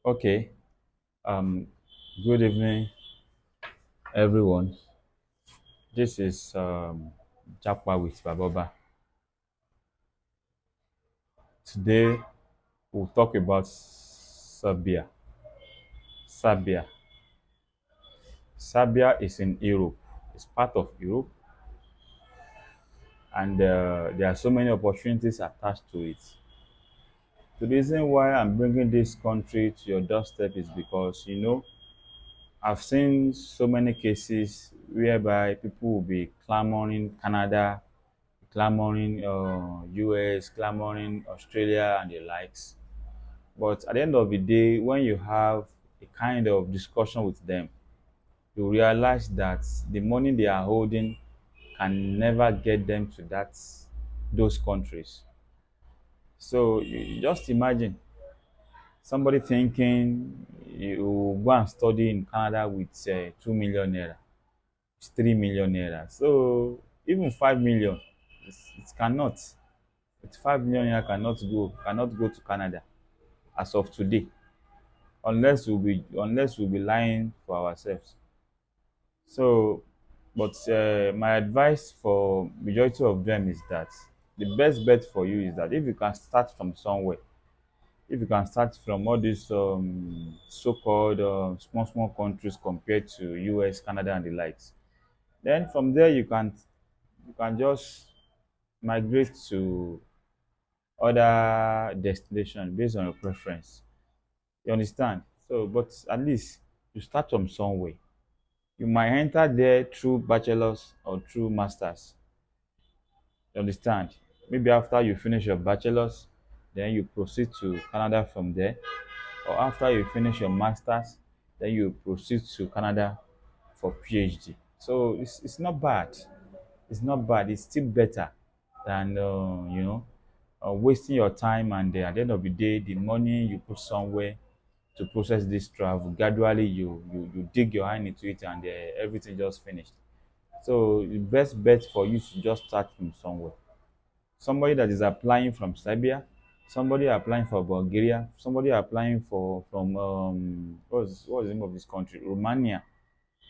Okay. Um, Good evening, everyone. This is Japa with Baboba. Today we'll talk about Serbia. Serbia. Serbia is in Europe. It's part of Europe, and there are so many opportunities attached to it. The reason why I'm bringing this country to your doorstep is because I've seen so many cases whereby people will be clamoring Canada, clamoring US, clamoring Australia, and the likes. But at the end of the day, when you have a kind of discussion with them, you realize that the money they are holding can never get them to those countries. So you just imagine somebody thinking you go and study in Canada with 2 million naira, it's 3 million naira. So even 5 million, it cannot. With 5 million naira cannot go to Canada as of today, unless we'll be lying for ourselves. So, but my advice for majority of them is that the best bet for you is that if you can start from somewhere, if you can start from all these so-called small countries compared to US, Canada, and the likes, then from there you can just migrate to other destination based on your preference. You understand? So, but at least you start from somewhere. You might enter there through bachelor's or through master's. You understand? Maybe after you finish your bachelor's, then you proceed to Canada from there. Or after you finish your master's, then you proceed to Canada for PhD. So it's not bad. It's not bad. It's still better than wasting your time, and at the end of the day, the money you put somewhere to process this travel, gradually you dig your hand into it, and everything just finished. So the best bet for you to just start from somewhere. Somebody that is applying from Serbia, somebody applying for Bulgaria, somebody applying for from what's the name of this country, Romania,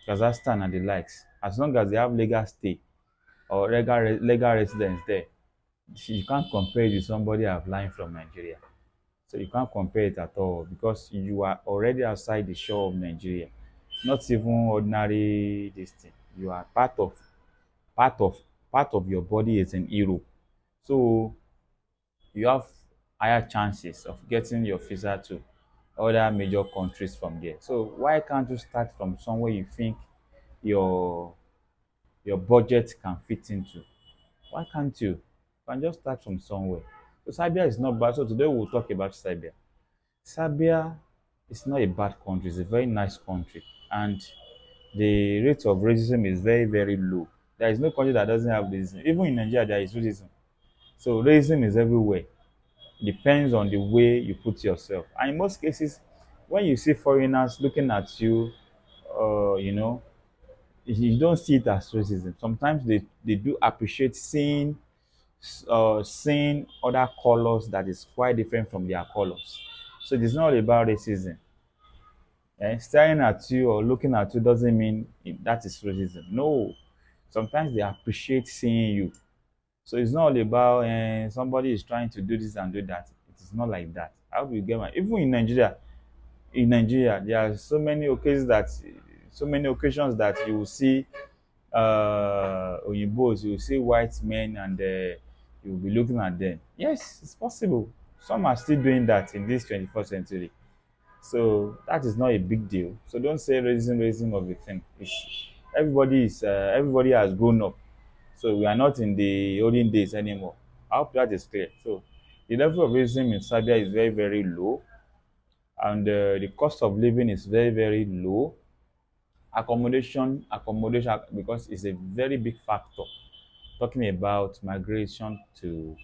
Kazakhstan, and the likes. As long as they have legal stay or legal residence there, you can't compare it with somebody applying from Nigeria. So you can't compare it at all because you are already outside the shore of Nigeria. Not even ordinary this thing. You are part of part of your body is in Europe. So you have higher chances of getting your visa to other major countries from there. So why can't you start from somewhere you think your your budget can fit into? Why can't you? You can just start from somewhere. So Serbia is not bad. So today we'll talk about Serbia. Serbia is not a bad country, it's a very nice country. And the rate of racism is very, very low. There is no country that doesn't have racism. Even in Nigeria, there is racism. So racism is everywhere. Depends on the way you put yourself. And in most cases, when you see foreigners looking at you, you know, you don't see it as racism. Sometimes they do appreciate seeing other colors that is quite different from their colors. So it is not about racism. Staring at you or looking at you doesn't mean that is racism. No, sometimes they appreciate seeing you. So it's not all about somebody is trying to do this and do that. It is not like that. I hope you get my. Even in Nigeria, there are so many occasions that you will see Oyinbos, you will see white men, and you will be looking at them. Yes, it's possible. Some are still doing that in this 21st century. So that is not a big deal. So don't say racism of the thing. Everybody has grown up. So we are not in the olden days anymore. I hope that is clear. So the level of racism in Serbia is very, very low, and the cost of living is very, very low. Accommodation, because it's a very big factor. Talking about migration to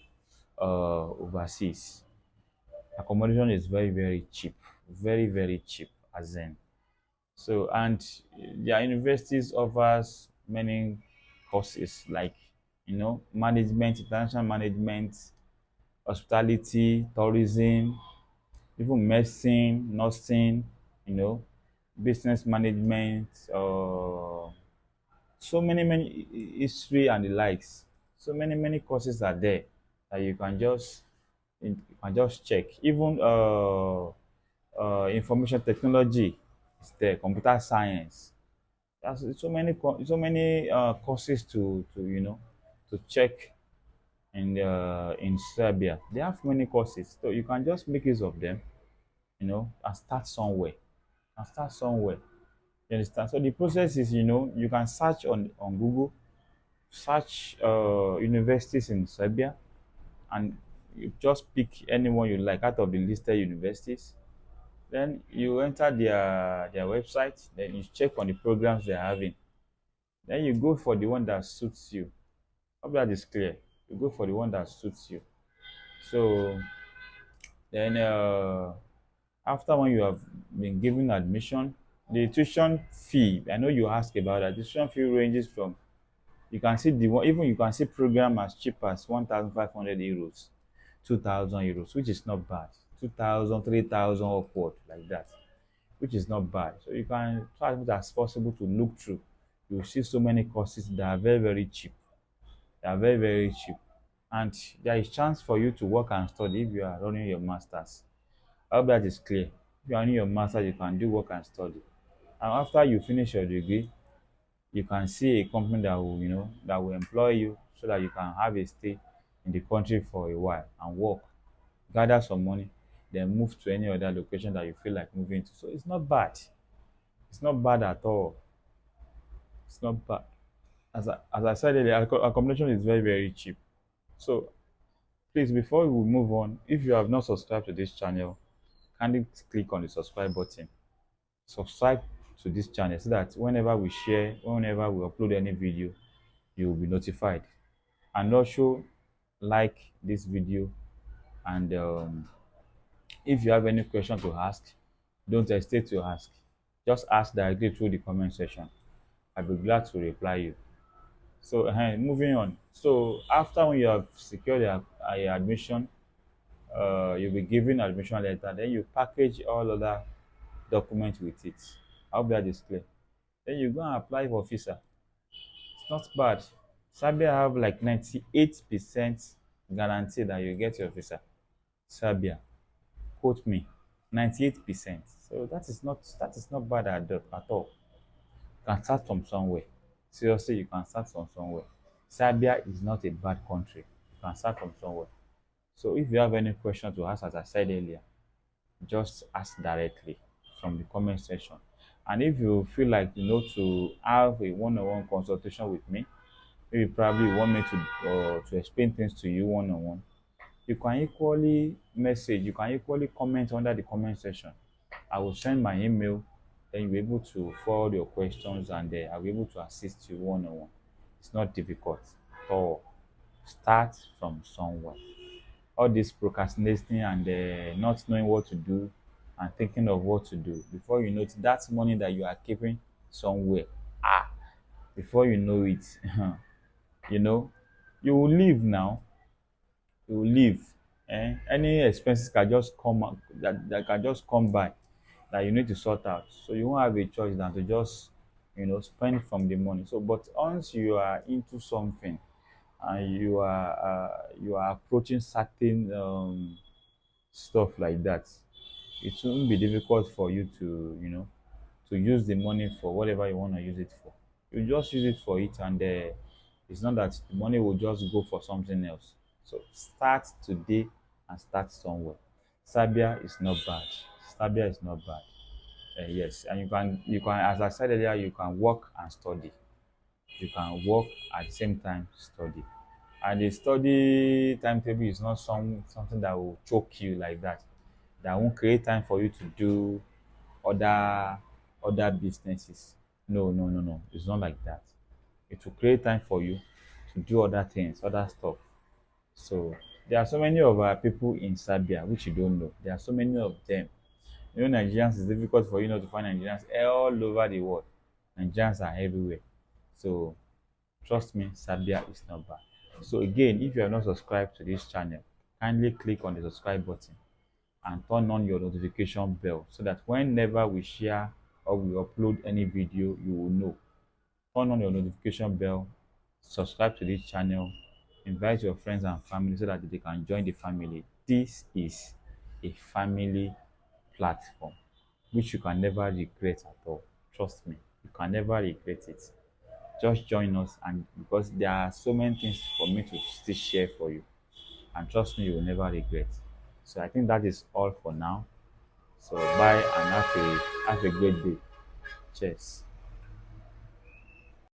overseas, accommodation is very, very cheap, very, very cheap, as in. So, and their universities offers many courses like, management, international management, hospitality, tourism, even medicine, nursing, you know, business management, so many history and the likes. So many courses are there that you can just check. Even information technology is there, computer science. There's so many courses to to check in Serbia. They have many courses, so you can just make use of them, and start somewhere. And start somewhere. You understand? So the process is, you can search on Google, search universities in Serbia, and you just pick anyone you like out of the listed universities. Then you enter their website. Then you check on the programs they're having. Then you go for the one that suits you. Hope that is clear. You go for the one that suits you. So then after when you have been given admission, the tuition fee, I know you asked about that. The tuition fee ranges from, you can see the one, even you can see program as cheap as 1,500 euros, 2,000 euros, which is not bad. 2,000, 3,000 upward like that, which is not bad. So you can try as much as possible to look through. You see so many courses that are very cheap. They are very cheap. And there is chance for you to work and study if you are running your masters. I hope that is clear. If you are running your masters, you can do work and study. And after you finish your degree, you can see a company that will, that will employ you so that you can have a stay in the country for a while and work, gather some money, then move to any other location that you feel like moving to. So it's not bad. It's not bad at all. It's not bad. As I said earlier, accommodation is very cheap. So please, before we move on, if you have not subscribed to this channel, kindly click on the subscribe button. Subscribe to this channel so that whenever we share, whenever we upload any video, you will be notified. And also like this video, and if you have any question to ask, don't hesitate to ask. Just ask directly through the comment section. I'll be glad to reply you. So moving on. So after when you have secured your admission, you'll be given admission letter. Then you package all other documents with it. I hope that is clear. Then you go and apply for visa. It's not bad. Serbia have like 98% guarantee that you get your visa. Serbia, quote me, 98%. So that is not bad at all. You can start from somewhere. Seriously, you can start from somewhere. Serbia is not a bad country. You can start from somewhere. So if you have any question to ask, as I said earlier, just ask directly from the comment section. And if you feel like to have a one-on-one consultation with me, maybe probably you want me to explain things to you one-on-one, you can equally message, you can equally comment under the comment section. I will send my email, then you'll be able to forward your questions, and I'll be able to assist you one-on-one. It's not difficult at all. Start from somewhere. All this procrastinating and not knowing what to do and thinking of what to do, before you know it, that money that you are keeping somewhere, before you know it, you know you will leave now. You will leave. Any expenses can just come out, that can just come by, that you need to sort out. So you won't have a choice than to just spend from the money. So but once you are into something, and you are approaching certain stuff like that, it won't be difficult for you to use the money for whatever you want to use it for. You just use it for it, and it's not that the money will just go for something else. So start today and start somewhere. Serbia is not bad. Serbia is not bad. Yes, and you can, as I said earlier, you can work and study. You can work at the same time study. And the study timetable is not something that will choke you like that. That won't create time for you to do other other businesses. No, no, no, no. It's not like that. It will create time for you to do other things, other stuff. So there are so many of our people in Serbia which you don't know. There are so many of them. Nigerians, is difficult for you not to find Nigerians all over the world. Nigerians are everywhere. So trust me, Serbia is not bad. So again, if you are not subscribed to this channel, kindly click on the subscribe button. and turn on your notification bell so that whenever we share or we upload any video, you will know. Turn on your notification bell, subscribe to this channel, invite your friends and family so that they can join the family. This is a family platform which you can never regret at all. Trust me, you can never regret it. Just join us, and because there are so many things for me to still share for you, and trust me, you will never regret. So I think that is all for now. So bye and have a great day. Cheers.